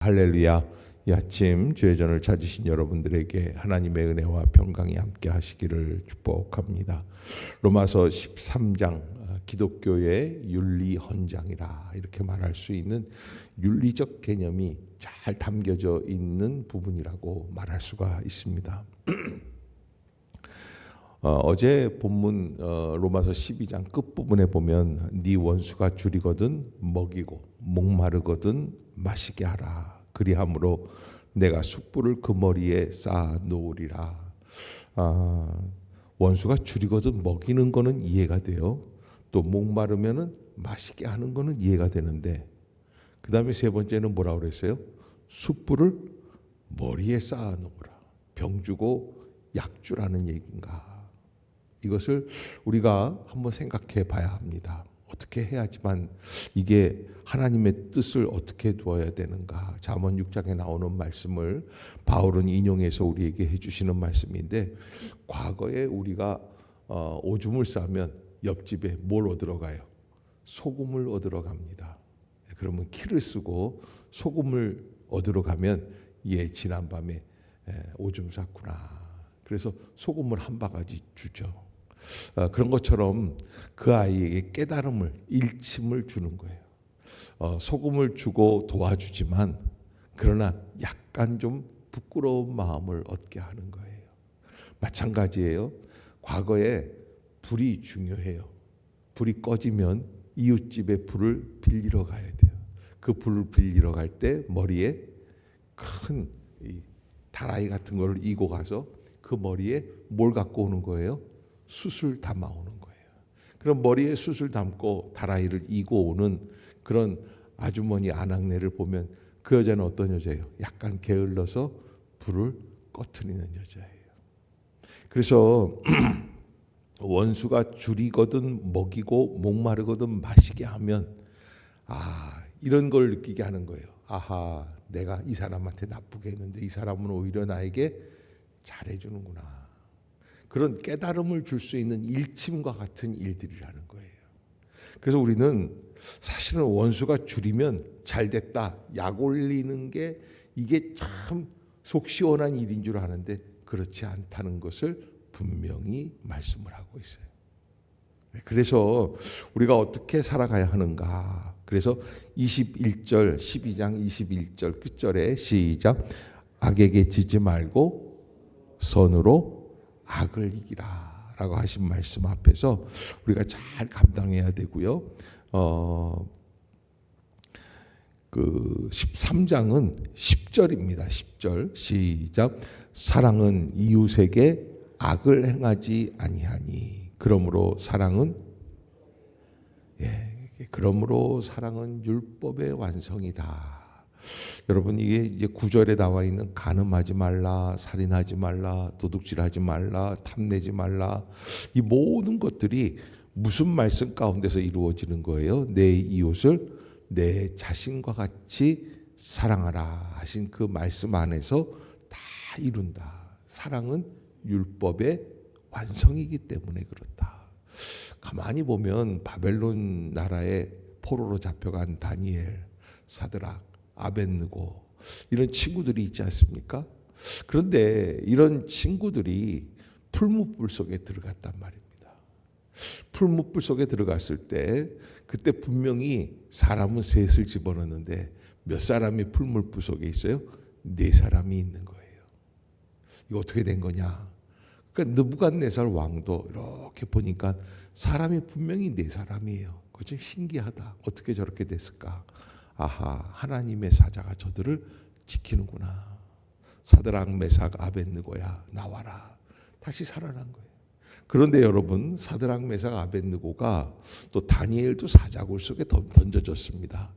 할렐루야. 이 아침 주의 전을 찾으신 여러분들에게 하나님의 은혜와 평강이 함께 하시기를 축복합니다. 로마서 13장 기독교의 윤리헌장이라 이렇게 말할 수 있는 윤리적 개념이 잘 담겨져 있는 부분이라고 말할 수가 있습니다. 어제 본문 로마서 12장 끝부분에 보면 네 원수가 줄이거든 먹이고 목마르거든 마시게 하라. 그리함으로 내가 숯불을 그 머리에 쌓아 놓으리라. 원수가 줄이거든 먹이는 거는 이해가 돼요. 또 목마르면은 마시게 하는 거는 이해가 되는데 그 다음에 세 번째는 뭐라고 그랬어요? 숯불을 머리에 쌓아 놓으라. 병 주고 약 주라는 얘기인가? 이것을 우리가 한번 생각해 봐야 합니다. 어떻게 해야지만 이게 하나님의 뜻을 어떻게 두어야 되는가? 잠언 6장에 나오는 말씀을 바울은 인용해서 우리에게 해주시는 말씀인데, 과거에 우리가 오줌을 싸면 옆집에 뭘 얻으러 가요? 소금을 얻으러 갑니다. 그러면 키를 쓰고 소금을 얻으러 가면 지난밤에 오줌 쌌구나. 그래서 소금을 한 바가지 주죠. 그런 것처럼 그 아이에게 깨달음을, 일침을 주는 거예요. 소금을 주고 도와주지만 그러나 약간 좀 부끄러운 마음을 얻게 하는 거예요. 마찬가지예요. 과거에 불이 중요해요. 불이 꺼지면 이웃집에 불을 빌리러 가야 돼요. 그 불을 빌리러 갈 때 머리에 큰 다라이 같은 거를 이고 가서 그 머리에 뭘 갖고 오는 거예요? 숯을 담아 오는 거예요. 그럼 머리에 숯을 담고 다라이를 이고 오는 그런 아주머니 아낙네를 보면 그 여자는 어떤 여자예요? 약간 게을러서 불을 꺼트리는 여자예요. 그래서 원수가 줄이거든 먹이고 목마르거든 마시게 하면 이런 걸 느끼게 하는 거예요. 아하, 내가 이 사람한테 나쁘게 했는데 이 사람은 오히려 나에게 잘해주는구나. 그런 깨달음을 줄 수 있는 일침과 같은 일들이라는 거예요. 그래서 우리는 사실은 원수가 줄이면 잘됐다, 약 올리는 게 이게 참 속 시원한 일인 줄 아는데 그렇지 않다는 것을 분명히 말씀을 하고 있어요. 그래서 우리가 어떻게 살아가야 하는가? 그래서 21절, 12장 21절 끝절에 시작. 악에게 지지 말고 선으로 악을 이기라 라고 하신 말씀 앞에서 우리가 잘 감당해야 되고요. 그 13장은 10절입니다. 10절 시작. 사랑은 이웃에게 악을 행하지 아니하니 그러므로 사랑은 율법의 완성이다. 여러분, 이게 이제 9절에 나와 있는 간음하지 말라, 살인하지 말라, 도둑질하지 말라, 탐내지 말라, 이 모든 것들이 무슨 말씀 가운데서 이루어지는 거예요? 내 이웃을 내 자신과 같이 사랑하라 하신 그 말씀 안에서 다 이룬다. 사랑은 율법의 완성이기 때문에 그렇다. 가만히 보면 바벨론 나라의 포로로 잡혀간 다니엘, 사드락, 아벳느고 이런 친구들이 있지 않습니까? 그런데 이런 친구들이 풀무불 속에 들어갔단 말입니다. 풀무불 속에 들어갔을 때 그때 분명히 사람은 셋을 집어넣는데 몇 사람이 풀무불 속에 있어요? 4사람이 있는 거예요. 이거 어떻게 된 거냐? 그러니까 느부갓네살 왕도 이렇게 보니까 사람이 분명히 4사람이에요. 그거 좀 신기하다. 어떻게 저렇게 됐을까? 아하, 하나님의 사자가 저들을 지키는구나. 사드락, 메삭, 아벳느고야 나와라. 다시 살아난 거예요. 그런데 여러분, 사드락, 메삭, 아벳느고가 또 다니엘도 사자굴 속에 던져졌습니다.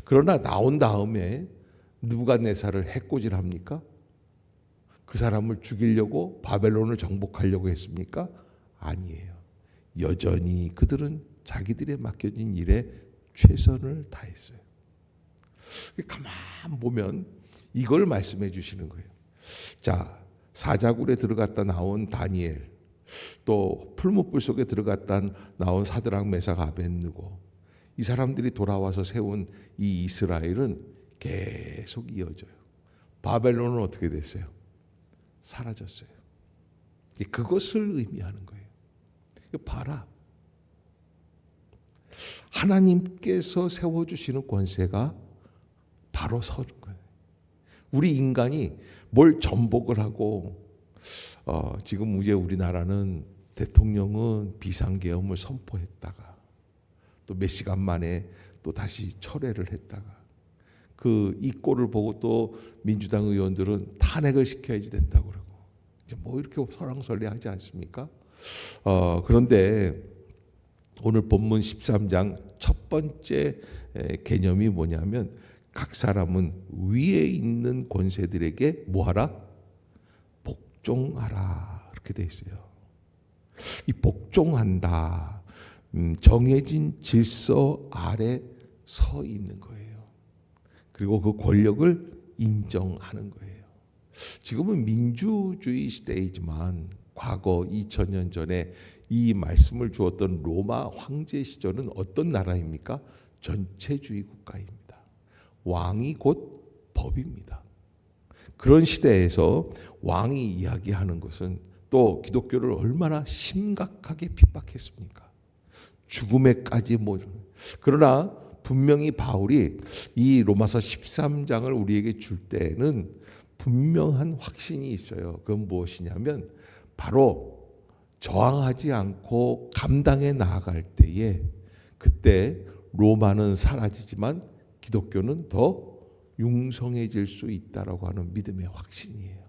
그러나 나온 다음에 느부갓네살을 해코지합니까? 그 사람을 죽이려고 바벨론을 정복하려고 했습니까? 아니에요. 여전히 그들은 자기들의 맡겨진 일에 최선을 다했어요. 가만 보면 이걸 말씀해 주시는 거예요. 자, 사자굴에 들어갔다 나온 다니엘, 또 풀무불 속에 들어갔다 나온 사드락, 메삭, 아벳느고, 이 사람들이 돌아와서 세운 이 이스라엘은 계속 이어져요. 바벨론은 어떻게 됐어요? 사라졌어요. 그것을 의미하는 거예요. 봐라. 하나님께서 세워주시는 권세가 바로 서는 거예요. 우리 인간이 뭘 전복을 하고 지금 이제 우리나라는 대통령은 비상계엄을 선포했다가 또 몇 시간 만에 또 다시 철회를 했다가 이 꼴을 보고 또 민주당 의원들은 탄핵을 시켜야지 된다고 그러고 이제 뭐 이렇게 설왕설래하지 않습니까? 그런데 오늘 본문 13장 첫 번째 개념이 뭐냐면 각 사람은 위에 있는 권세들에게 뭐하라? 복종하라 이렇게 돼 있어요. 이 복종한다. 정해진 질서 아래 서 있는 거예요. 그리고 그 권력을 인정하는 거예요. 지금은 민주주의 시대이지만 과거 2000년 전에 이 말씀을 주었던 로마 황제 시절은 어떤 나라입니까? 전체주의 국가입니다. 왕이 곧 법입니다. 그런 시대에서 왕이 이야기하는 것은 또 기독교를 얼마나 심각하게 핍박했습니까? 죽음에까지 그러나 분명히 바울이 이 로마서 13장을 우리에게 줄 때는 분명한 확신이 있어요. 그건 무엇이냐면 바로 저항하지 않고 감당해 나아갈 때에 그때 로마는 사라지지만 기독교는 더 융성해질 수 있다라고 하는 믿음의 확신이에요.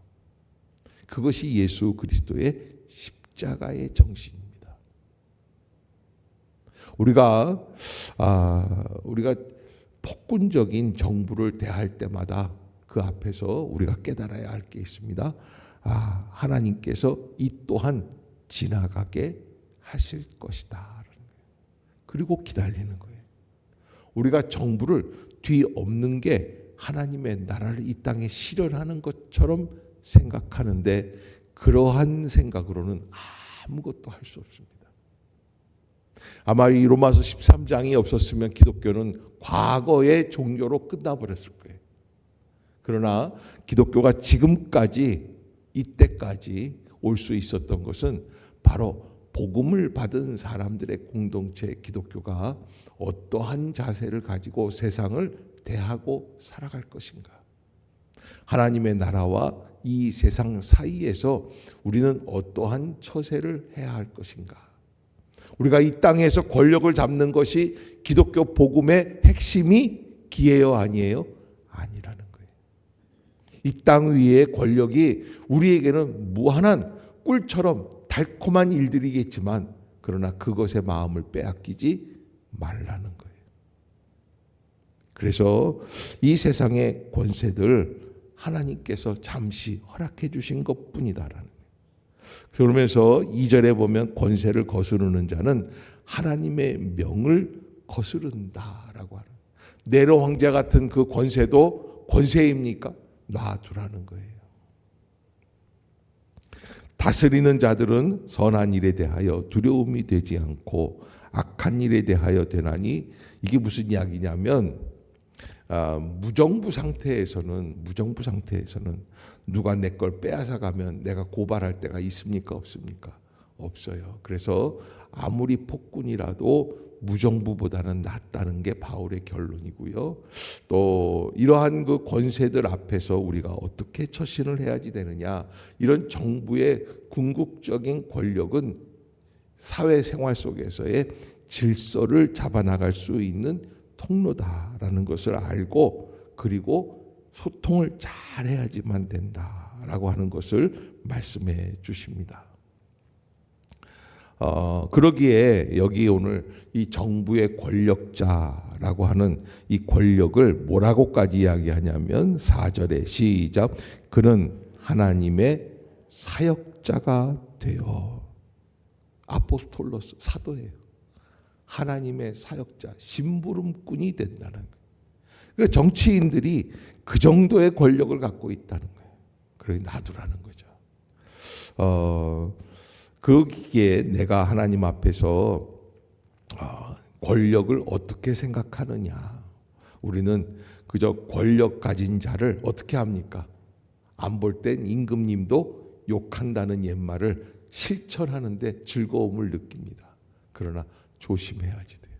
그것이 예수 그리스도의 십자가의 정신입니다. 우리가 폭군적인 정부를 대할 때마다 그 앞에서 우리가 깨달아야 할 게 있습니다. 하나님께서 이 또한 지나가게 하실 것이다. 그리고 기다리는 거예요. 우리가 정부를 뒤엎는 게 하나님의 나라를 이 땅에 실현하는 것처럼 생각하는데 그러한 생각으로는 아무것도 할 수 없습니다. 아마 이 로마서 13장이 없었으면 기독교는 과거의 종교로 끝나버렸을 거예요. 그러나 기독교가 지금까지 이때까지 올 수 있었던 것은 바로 복음을 받은 사람들의 공동체 기독교가 어떠한 자세를 가지고 세상을 대하고 살아갈 것인가. 하나님의 나라와 이 세상 사이에서 우리는 어떠한 처세를 해야 할 것인가. 우리가 이 땅에서 권력을 잡는 것이 기독교 복음의 핵심이 기예요, 아니에요? 아니라는 거예요. 이 땅 위의 권력이 우리에게는 무한한 꿀처럼 달콤한 일들이겠지만 그러나 그것의 마음을 빼앗기지 말라는 거예요. 그래서 이 세상의 권세들 하나님께서 잠시 허락해 주신 것뿐이다라는 거예요. 그러면서 2절에 보면 권세를 거스르는 자는 하나님의 명을 거스른다라고 하는, 네로 황제 같은 그 권세도 권세입니까? 놔두라는 거예요. 다스리는 자들은 선한 일에 대하여 두려움이 되지 않고 악한 일에 대하여 되나니, 이게 무슨 이야기냐면 무정부 상태에서는 누가 내 걸 빼앗아 가면 내가 고발할 데가 있습니까? 없습니까? 없어요. 그래서 아무리 폭군이라도 무정부보다는 낫다는 게 바울의 결론이고요. 또 이러한 그 권세들 앞에서 우리가 어떻게 처신을 해야지 되느냐, 이런 정부의 궁극적인 권력은 사회생활 속에서의 질서를 잡아나갈 수 있는 통로다라는 것을 알고, 그리고 소통을 잘 해야지만 된다라고 하는 것을 말씀해 주십니다. 그러기에 여기 오늘 이 정부의 권력자라고 하는 이 권력을 뭐라고까지 이야기하냐면 4절에 시작, 그는 하나님의 사역자가 되어, 아포스톨로스, 사도예요. 하나님의 사역자, 심부름꾼이 된다는 거예요. 그러니까 정치인들이 그 정도의 권력을 갖고 있다는 거예요. 그러니 놔두라는 거죠. 그러기에 내가 하나님 앞에서 권력을 어떻게 생각하느냐, 우리는 그저 권력 가진 자를 어떻게 합니까? 안 볼 땐 임금님도 욕한다는 옛말을 실천하는데 즐거움을 느낍니다. 그러나 조심해야지 돼요.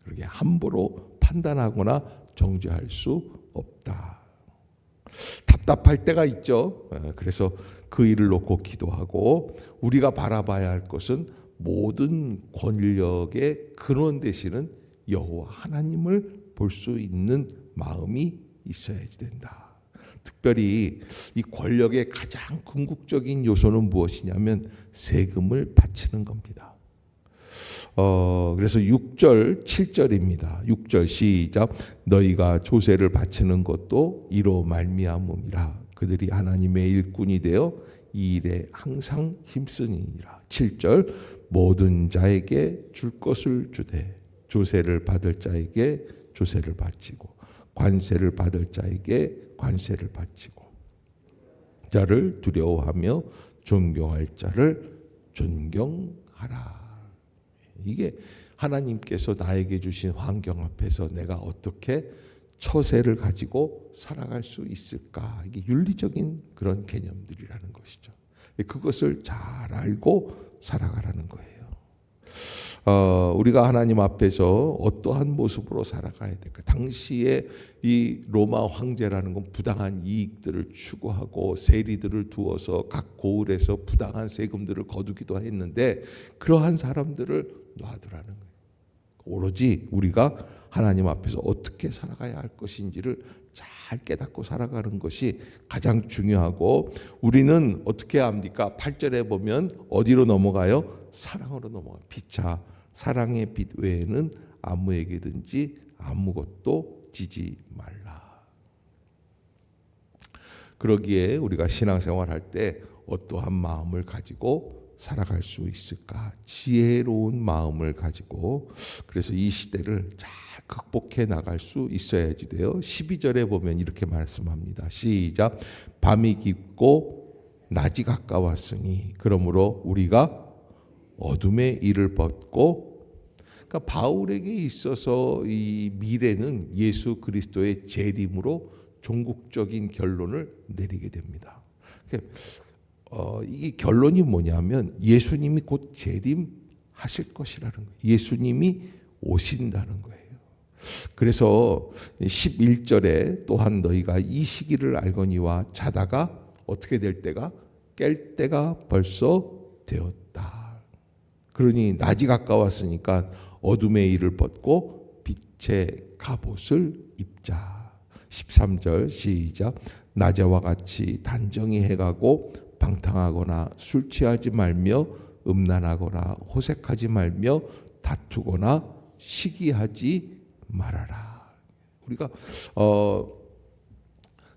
그렇게 함부로 판단하거나 정죄할 수 없다. 답답할 때가 있죠. 그래서 그 일을 놓고 기도하고 우리가 바라봐야 할 것은 모든 권력의 근원 되시는 여호와 하나님을 볼 수 있는 마음이 있어야지 된다. 특별히 이 권력의 가장 궁극적인 요소는 무엇이냐면 세금을 바치는 겁니다. 그래서 6절, 7절입니다. 6절 시작. 너희가 조세를 바치는 것도 이로 말미암음이라. 그들이 하나님의 일꾼이 되어 이 일에 항상 힘쓰니라. 7절. 모든 자에게 줄 것을 주되 조세를 받을 자에게 조세를 바치고 관세를 받을 자에게 관세를 바치고 자를 두려워하며 존경할 자를 존경하라. 이게 하나님께서 나에게 주신 환경 앞에서 내가 어떻게 처세를 가지고 살아갈 수 있을까? 이게 윤리적인 그런 개념들이라는 것이죠. 그것을 잘 알고 살아가라는 거예요. 우리가 하나님 앞에서 어떠한 모습으로 살아가야 될까? 당시에 이 로마 황제라는 건 부당한 이익들을 추구하고 세리들을 두어서 각 고을에서 부당한 세금들을 거두기도 했는데 그러한 사람들을 놔두라는 거예요. 오로지 우리가 하나님 앞에서 어떻게 살아가야 할 것인지를 잘 깨닫고 살아가는 것이 가장 중요하고 우리는 어떻게 합니까? 8절에 보면 어디로 넘어가요? 사랑으로 넘어가요. 피차 사랑의 빛 외에는 아무에게든지 아무것도 지지 말라. 그러기에 우리가 신앙생활 할 때 어떠한 마음을 가지고 살아갈 수 있을까? 지혜로운 마음을 가지고 그래서 이 시대를 잘 극복해 나갈 수 있어야지 돼요. 12절에 보면 이렇게 말씀합니다. 시작. 밤이 깊고 낮이 가까웠으니 그러므로 우리가 어둠의 일을 벗고, 그러니까 바울에게 있어서 이 미래는 예수 그리스도의 재림으로 종국적인 결론을 내리게 됩니다. 이 결론이 뭐냐면 예수님이 곧 재림하실 것이라는 거예요. 예수님이 오신다는 거예요. 그래서 11절에 또한 너희가 이 시기를 알거니와 자다가 어떻게 될 때가 깰 때가 벌써 되었다. 그러니 낮이 가까웠으니까 어둠의 일을 벗고 빛의 갑옷을 입자. 13절 시작. 낮에와 같이 단정히 해가고 방탕하거나 술 취하지 말며 음란하거나 호색하지 말며 다투거나 시기하지 말아라. 우리가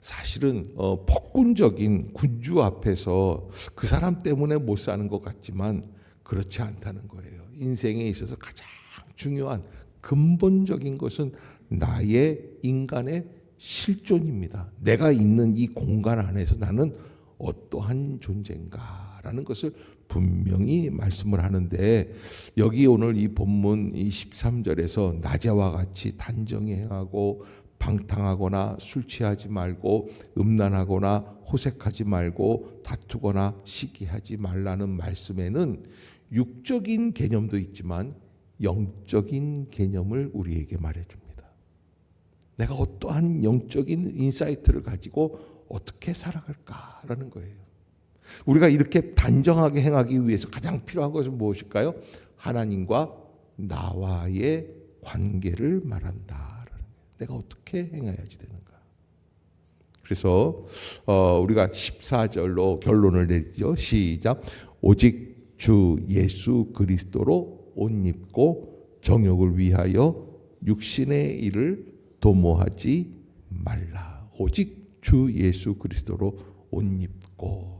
사실은 폭군적인 군주 앞에서 그 사람 때문에 못 사는 것 같지만 그렇지 않다는 거예요. 인생에 있어서 가장 중요한 근본적인 것은 나의 인간의 실존입니다. 내가 있는 이 공간 안에서 나는 어떠한 존재인가라는 것을 분명히 말씀을 하는데 여기 오늘 이 본문 이 13절에서 낮에와 같이 단정히 행하고 방탕하거나 술 취하지 말고 음란하거나 호색하지 말고 다투거나 시기하지 말라는 말씀에는 육적인 개념도 있지만 영적인 개념을 우리에게 말해줍니다. 내가 어떠한 영적인 인사이트를 가지고 어떻게 살아갈까라는 거예요. 우리가 이렇게 단정하게 행하기 위해서 가장 필요한 것은 무엇일까요? 하나님과 나와의 관계를 말한다. 내가 어떻게 행해야지 되는가. 그래서 우리가 14절로 결론을 내리죠. 시작. 오직 주 예수 그리스도로 옷 입고 정욕을 위하여 육신의 일을 도모하지 말라. 오직 주 예수 그리스도로 옷 입고.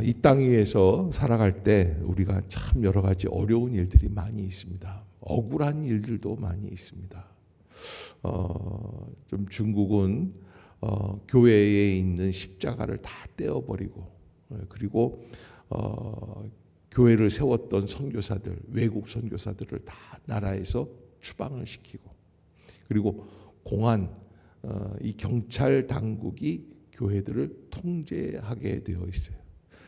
이 땅 위에서 살아갈 때 우리가 참 여러 가지 어려운 일들이 많이 있습니다. 억울한 일들도 많이 있습니다. 좀 중국은 교회에 있는 십자가를 다 떼어버리고 그리고 교회를 세웠던 선교사들, 외국 선교사들을 다 나라에서 추방을 시키고 그리고 공안, 이 경찰 당국이 교회들을 통제하게 되어 있어요.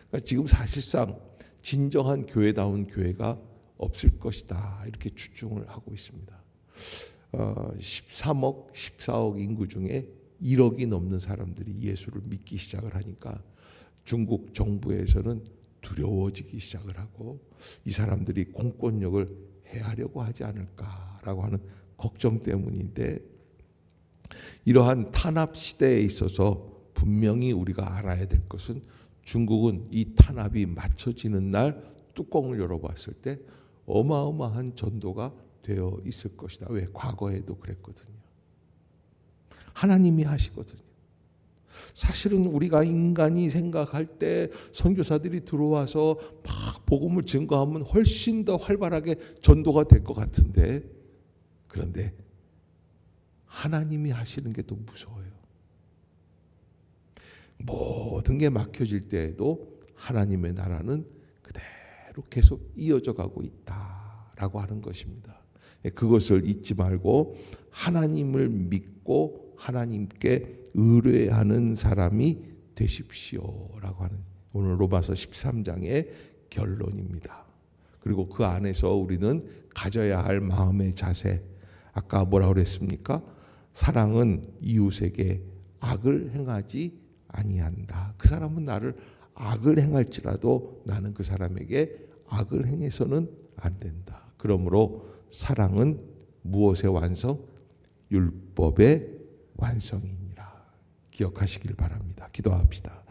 그러니까 지금 사실상 진정한 교회다운 교회가 없을 것이다, 이렇게 추정을 하고 있습니다. 13억, 14억 인구 중에 1억이 넘는 사람들이 예수를 믿기 시작을 하니까 중국 정부에서는 두려워지기 시작을 하고 이 사람들이 공권력을 해하려고 하지 않을까라고 하는 걱정 때문인데, 이러한 탄압 시대에 있어서 분명히 우리가 알아야 될 것은 중국은 이 탄압이 맞춰지는 날 뚜껑을 열어봤을 때 어마어마한 전도가 되어 있을 것이다. 왜? 과거에도 그랬거든요. 하나님이 하시거든요. 사실은 우리가 인간이 생각할 때 선교사들이 들어와서 막 복음을 증거하면 훨씬 더 활발하게 전도가 될 것 같은데, 그런데 하나님이 하시는 게 더 무서워요. 모든 게 막혀질 때에도 하나님의 나라는 그대로 계속 이어져 가고 있다라고 하는 것입니다. 그것을 잊지 말고 하나님을 믿고 하나님께 의뢰하는 사람이 되십시오라고 하는 오늘 로마서 13장의 결론입니다. 그리고 그 안에서 우리는 가져야 할 마음의 자세, 아까 뭐라고 그랬습니까? 사랑은 이웃에게 악을 행하지 아니한다. 그 사람은 나를 악을 행할지라도 나는 그 사람에게 악을 행해서는 안 된다. 그러므로 사랑은 무엇의 완성? 율법의 완성이니라. 기억하시길 바랍니다. 기도합시다.